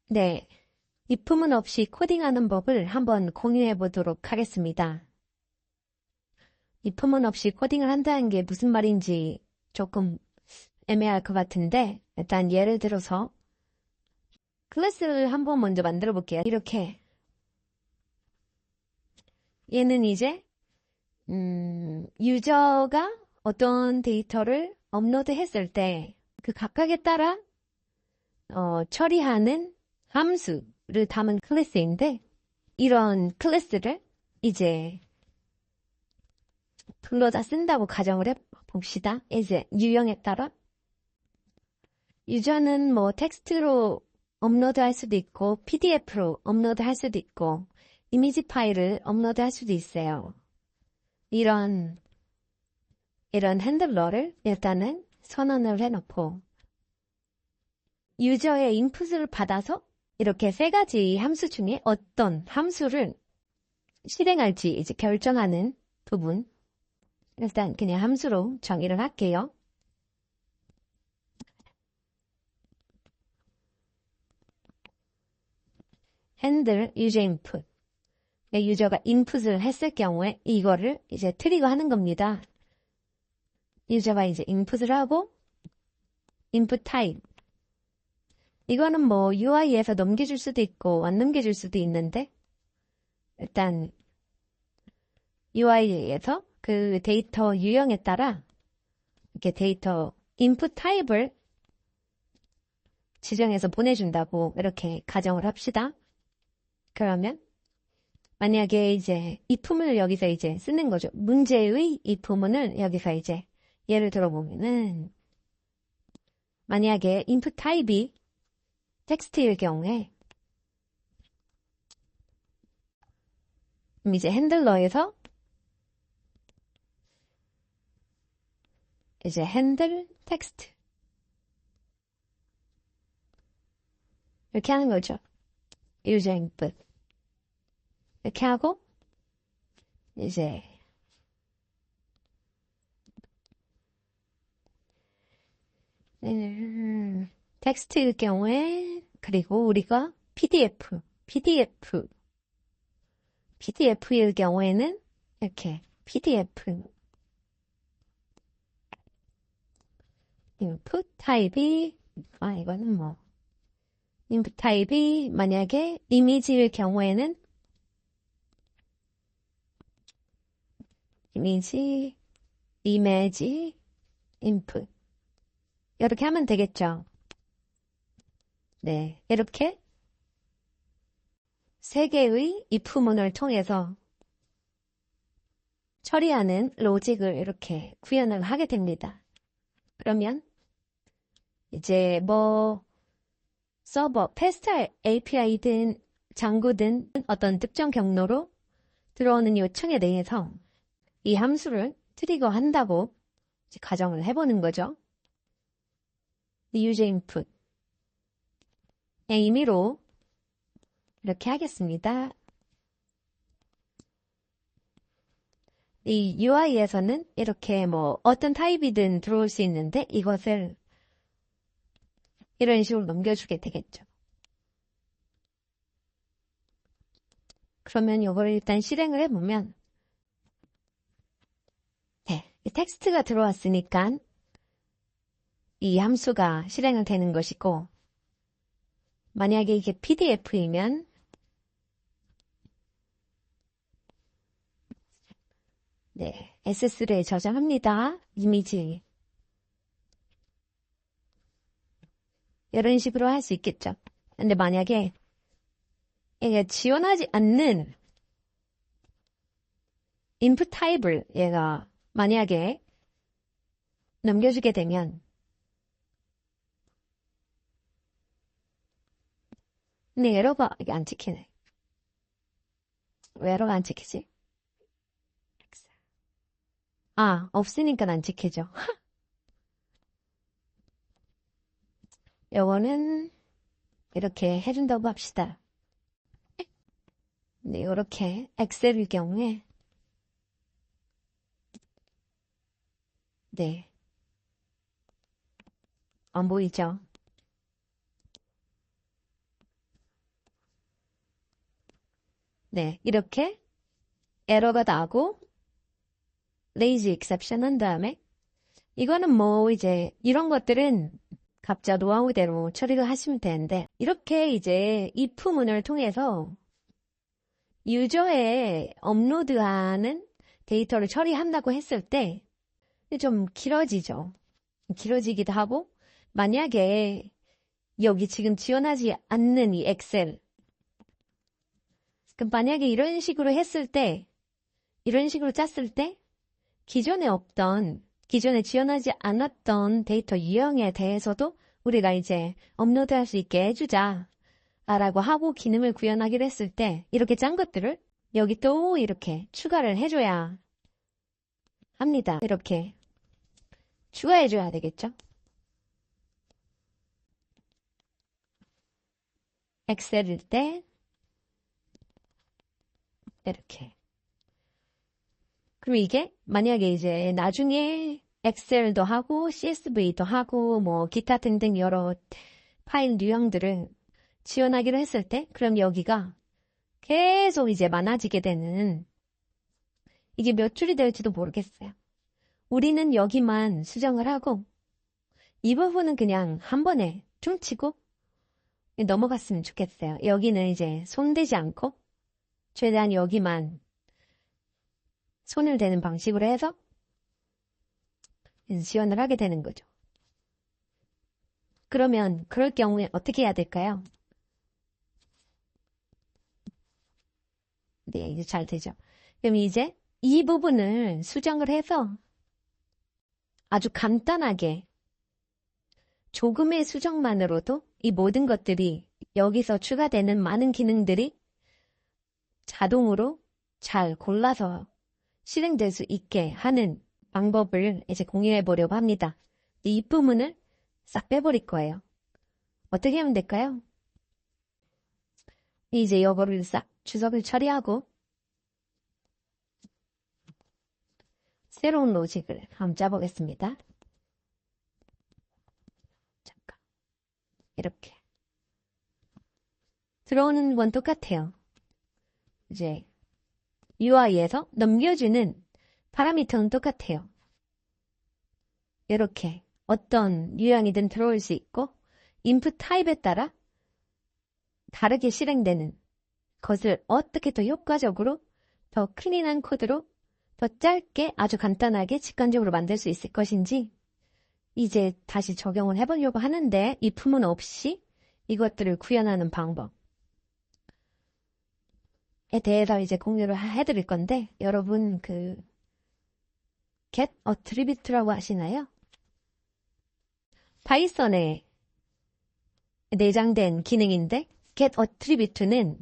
네, 이품은 없이 코딩하는 법을 한번 공유해 보도록 하겠습니다. 이품은 없이 코딩을 한다는 게 무슨 말인지 조금 애매할 것 같은데, 일단 예를 들어서 클래스를 한번 먼저 만들어 볼게요. 이렇게. 얘는 이제, 유저가 어떤 데이터를 업로드 했을 때 그 각각에 따라 처리하는 함수를 담은 클래스인데, 이런 클래스를 이제 불러다 쓴다고 가정을 해봅시다. 이제 유형에 따라 유저는 뭐 텍스트로 업로드 할 수도 있고 PDF로 업로드 할 수도 있고 이미지 파일을 업로드 할 수도 있어요. 이런 핸들러를 일단은 선언을 해놓고 유저의 인풋을 받아서 이렇게 세 가지 함수 중에 어떤 함수를 실행할지 이제 결정하는 부분. 일단 그냥 함수로 정의를 할게요. handle user input. 유저가 인풋을 했을 경우에 이거를 이제 트리거 하는 겁니다. 유저가 이제 인풋을 하고 input type. 이거는 뭐 UI에서 넘겨줄 수도 있고 안 넘겨줄 수도 있는데 일단 UI에서 그 데이터 유형에 따라 이렇게 데이터 input 타입을 지정해서 보내준다고 이렇게 가정을 합시다. 그러면 만약에 이제 이품을 여기서 이제 쓰는 거죠. 문제의 이품을 여기서 이제 예를 들어보면은 만약에 input 타입이 텍스트일 경우에 이제 핸들러에서 이제 핸들 텍스트 이렇게 하는 거죠. user input 이렇게 하고 이제 텍스트일 경우에 그리고 우리가 PDF일 경우에는 이렇게 PDF input 타입이 이거는 뭐 input 타입이 만약에 이미지일 경우에는 이미지 input 이렇게 하면 되겠죠. 네, 이렇게 세 개의 if문을 통해서 처리하는 로직을 이렇게 구현을 하게 됩니다. 그러면 이제 뭐 서버, 패스트 API든 장구든 어떤 특정 경로로 들어오는 요청에 대해서 이 함수를 트리거 한다고 가정을 해보는 거죠. user input 의미로 이렇게 하겠습니다. 이 UI에서는 이렇게 뭐 어떤 타입이든 들어올 수 있는데 이것을 이런 식으로 넘겨주게 되겠죠. 그러면 이걸 일단 실행을 해보면 네, 이 텍스트가 들어왔으니까 이 함수가 실행을 되는 것이고 만약에 이게 PDF이면 네, S3에 저장합니다. 이미지 이런 식으로 할 수 있겠죠. 근데 만약에 이게 지원하지 않는 input 타입을 얘가 만약에 넘겨주게 되면 근데 에러가 이게 안 찍히네. 왜 에러가 안 찍히지? 없으니까 안 찍히죠. 요거는 이렇게 해준다고 합시다. 네, 이렇게 엑셀일 경우에 네, 안 보이죠? 네, 이렇게 에러가 나고 lazy exception 한 다음에 이거는 뭐 이제 이런 것들은 각자 노하우대로 처리를 하시면 되는데 이렇게 이제 if문을 통해서 유저의 업로드하는 데이터를 처리한다고 했을 때 좀 길어지죠. 길어지기도 하고 만약에 여기 지금 지원하지 않는 이 엑셀 그럼 만약에 이런 식으로 했을 때 이런 식으로 짰을 때 기존에 지원하지 않았던 데이터 유형에 대해서도 우리가 이제 업로드할 수 있게 해주자 라고 하고 기능을 구현하기로 했을 때 이렇게 짠 것들을 여기 또 이렇게 추가를 해줘야 합니다. 이렇게 추가해줘야 되겠죠? 엑셀일 때 이렇게 그럼 이게 만약에 이제 나중에 엑셀도 하고 CSV도 하고 뭐 기타 등등 여러 파일 유형들을 지원하기로 했을 때 그럼 여기가 계속 이제 많아지게 되는 이게 몇 줄이 될지도 모르겠어요. 우리는 여기만 수정을 하고 이 부분은 그냥 한 번에 퉁치고 넘어갔으면 좋겠어요. 여기는 이제 손대지 않고 최대한 여기만 손을 대는 방식으로 해서 지원을 하게 되는 거죠. 그러면 그럴 경우에 어떻게 해야 될까요? 네, 이제 잘 되죠. 그럼 이제 이 부분을 수정을 해서 아주 간단하게 조금의 수정만으로도 이 모든 것들이 여기서 추가되는 많은 기능들이 자동으로 잘 골라서 실행될 수 있게 하는 방법을 이제 공유해 보려고 합니다. 이 부분을 싹 빼버릴 거예요. 어떻게 하면 될까요? 이제 이거를 싹 주석을 처리하고 새로운 로직을 한번 짜보겠습니다. 잠깐 이렇게 들어오는 건 똑같아요. 이제 UI에서 넘겨주는 파라미터는 똑같아요. 이렇게 어떤 유형이든 들어올 수 있고 인풋 타입에 따라 다르게 실행되는 것을 어떻게 더 효과적으로 더 클린한 코드로 더 짧게 아주 간단하게 직관적으로 만들 수 있을 것인지 이제 다시 적용을 해보려고 하는데 if문 없이 이것들을 구현하는 방법에 대해서 이제 공유를 해드릴 건데 여러분 그 get attribute라고 하시나요? 파이썬에 내장된 기능인데 get attribute는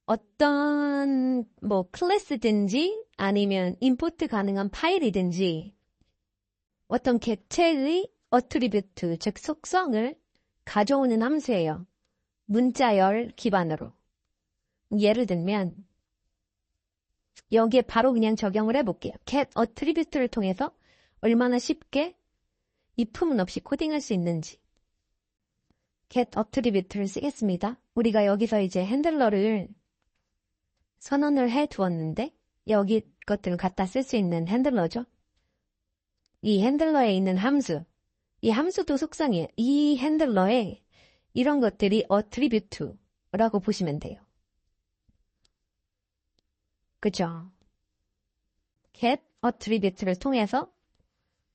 어떤 뭐 클래스든지 아니면 임포트 가능한 파일이든지 어떤 객체의 attribute, 즉 속성을 가져오는 함수예요. 문자열 기반으로. 예를 들면 여기에 바로 그냥 적용을 해볼게요. get attribute를 통해서 얼마나 쉽게 if문 없이 코딩할 수 있는지. get attribute를 쓰겠습니다. 우리가 여기서 이제 핸들러를 선언을 해 두었는데 여기 것들을 갖다 쓸 수 있는 핸들러죠. 이 핸들러에 있는 함수, 이 함수도 속성이에요. 이 핸들러에 이런 것들이 attribute라고 보시면 돼요. 그죠? get attribute를 통해서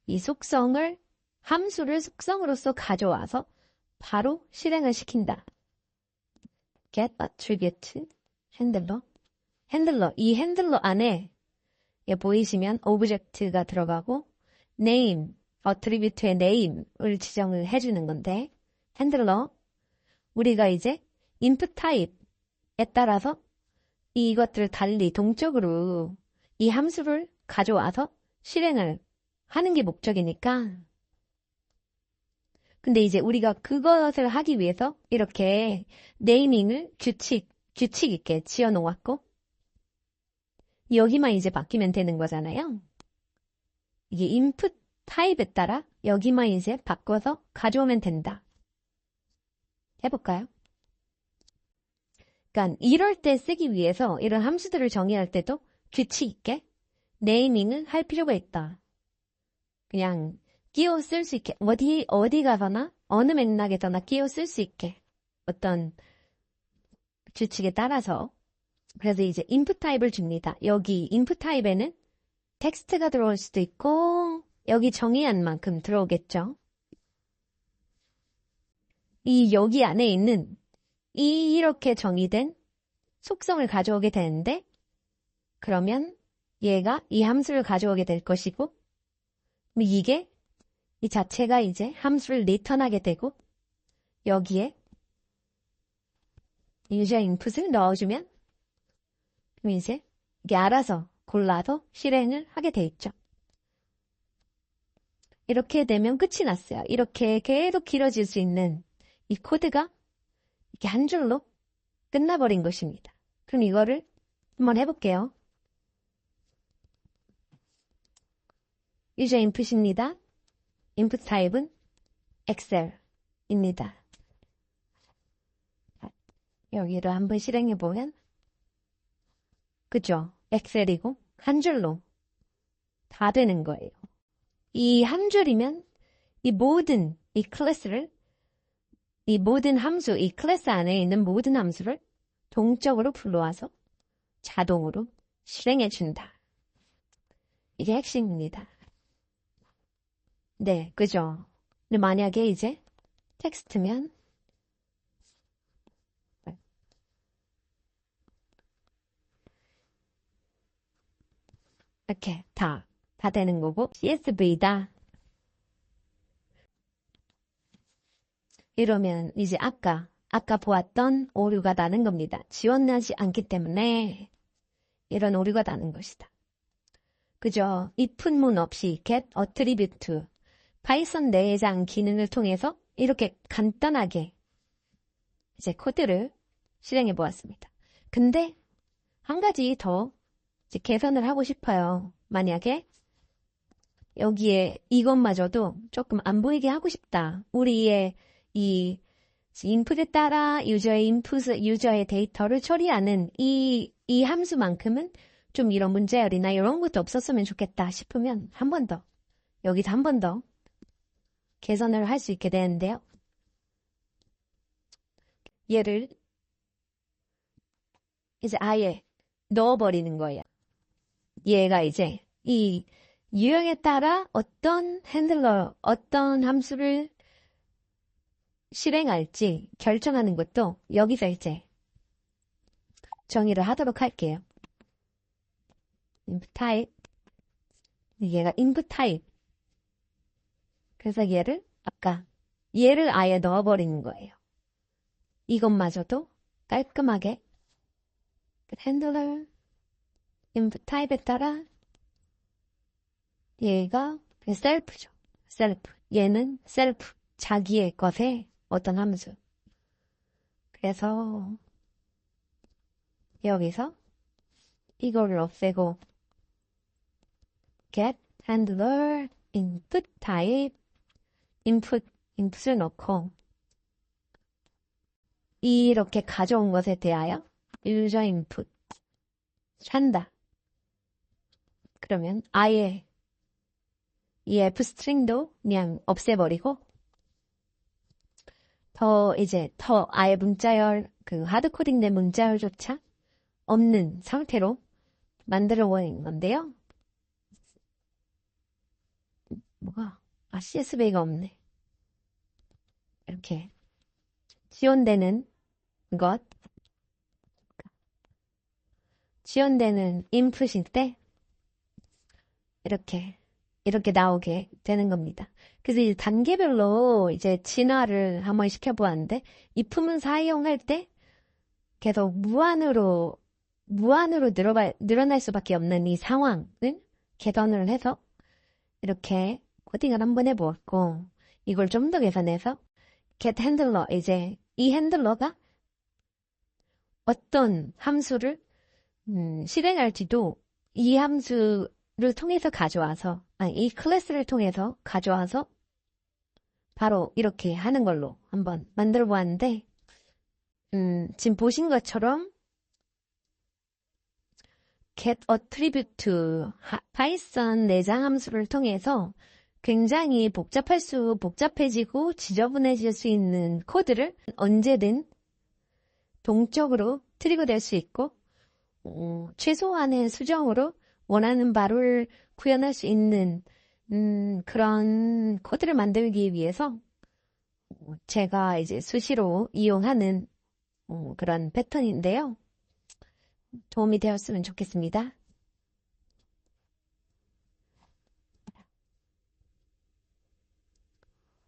이 속성을 함수를 속성으로서 가져와서 바로 실행을 시킨다. get attribute 핸들러, 이 핸들러 안에 보이시면 오브젝트가 들어가고 name, attribute의 name을 지정을 해주는 건데 핸들러, 우리가 이제 input type에 따라서 이것들을 달리 동적으로 이 함수를 가져와서 실행을 하는 게 목적이니까 근데 이제 우리가 그것을 하기 위해서 이렇게 네이밍을 규칙 있게 지어 놓았고 여기만 이제 바뀌면 되는 거잖아요. 이게 input 타입에 따라 여기만 이제 바꿔서 가져오면 된다. 해볼까요? 그러니까 이럴 때 쓰기 위해서 이런 함수들을 정의할 때도 규칙 있게 네이밍을 할 필요가 있다. 그냥 끼워 쓸 수 있게 어디 가서나 어느 맥락에서나 끼워 쓸 수 있게 어떤 규칙에 따라서 그래서 이제 input 타입을 줍니다. 여기 input 타입에는 텍스트가 들어올 수도 있고 여기 정의한 만큼 들어오겠죠. 여기 안에 있는 이렇게 정의된 속성을 가져오게 되는데 그러면 얘가 이 함수를 가져오게 될 것이고 이게 이 자체가 이제 함수를 리턴하게 되고 여기에 유저 인풋을 넣어주면 그럼 이제 이게 알아서 골라서 실행을 하게 돼 있죠. 이렇게 되면 끝이 났어요. 이렇게 계속 길어질 수 있는 이 코드가 이렇게 한 줄로 끝나버린 것입니다. 그럼 이거를 한번 해볼게요. 유저 인풋입니다. 인풋 타입은 엑셀입니다. 여기를 한번 실행해보면 그죠? 엑셀이고 한 줄로 다 되는 거예요. 이 한 줄이면 이 모든 이 클래스를 이 모든 함수, 이 클래스 안에 있는 모든 함수를 동적으로 불러와서 자동으로 실행해준다. 이게 핵심입니다. 네, 그죠? 근데 만약에 이제 텍스트면 이렇게 다 되는 거고 CSV다. 이러면 이제 아까 보았던 오류가 나는 겁니다. 지원하지 않기 때문에 이런 오류가 나는 것이다. 그죠? if문 없이 get attribute 파이썬 내장 기능을 통해서 이렇게 간단하게 이제 코드를 실행해 보았습니다. 근데 한 가지 더 이제 개선을 하고 싶어요. 만약에 여기에 이것마저도 조금 안 보이게 하고 싶다. 우리의 이 인풋에 따라 유저의 데이터를 처리하는 이 함수만큼은 좀 이런 문제열이나 이런 것도 없었으면 좋겠다 싶으면 한 번 더, 여기서 한 번 더 개선을 할 수 있게 되는데요. 얘를 이제 아예 넣어버리는 거예요. 얘가 이제 이 유형에 따라 어떤 함수를 실행할지 결정하는 것도 여기서 이제 정의를 하도록 할게요. input 타입. 얘가 input 타입. 그래서 얘를 아예 넣어버리는 거예요. 이것마저도 깔끔하게 핸들러 input 타입에 따라 얘가 셀프죠. 셀프. 얘는 셀프. 자기의 것에 어떤 함수. 그래서 여기서 이거를 없애고 get handler input type input을 넣고 이렇게 가져온 것에 대하여 user input 한다. 그러면 아예 이 fstring도 그냥 없애버리고 더 아예 문자열 하드코딩된 문자열조차 없는 상태로 만들어 버린 건데요. CSV가 없네. 이렇게 지원되는 인풋일 때 이렇게 나오게 되는 겁니다. 그래서 이제 단계별로 이제 진화를 한번 시켜보았는데 이 품은 사용할 때 계속 무한으로 늘어날 수밖에 없는 이 상황을 개선을 해서 이렇게 코딩을 한번 해보았고 이걸 좀 더 개선해서 get handler 이제 이 핸들러가 어떤 함수를 실행할지도 이 함수를 통해서 이 클래스를 통해서 가져와서 바로 이렇게 하는 걸로 한번 만들어 보았는데 지금 보신 것처럼 get attribute 파이썬 내장 함수를 통해서 굉장히 복잡해지고 지저분해질 수 있는 코드를 언제든 동적으로 트리거될 수 있고 최소한의 수정으로 원하는 바를 구현할 수 있는 그런 코드를 만들기 위해서 제가 이제 수시로 이용하는 그런 패턴인데요. 도움이 되었으면 좋겠습니다.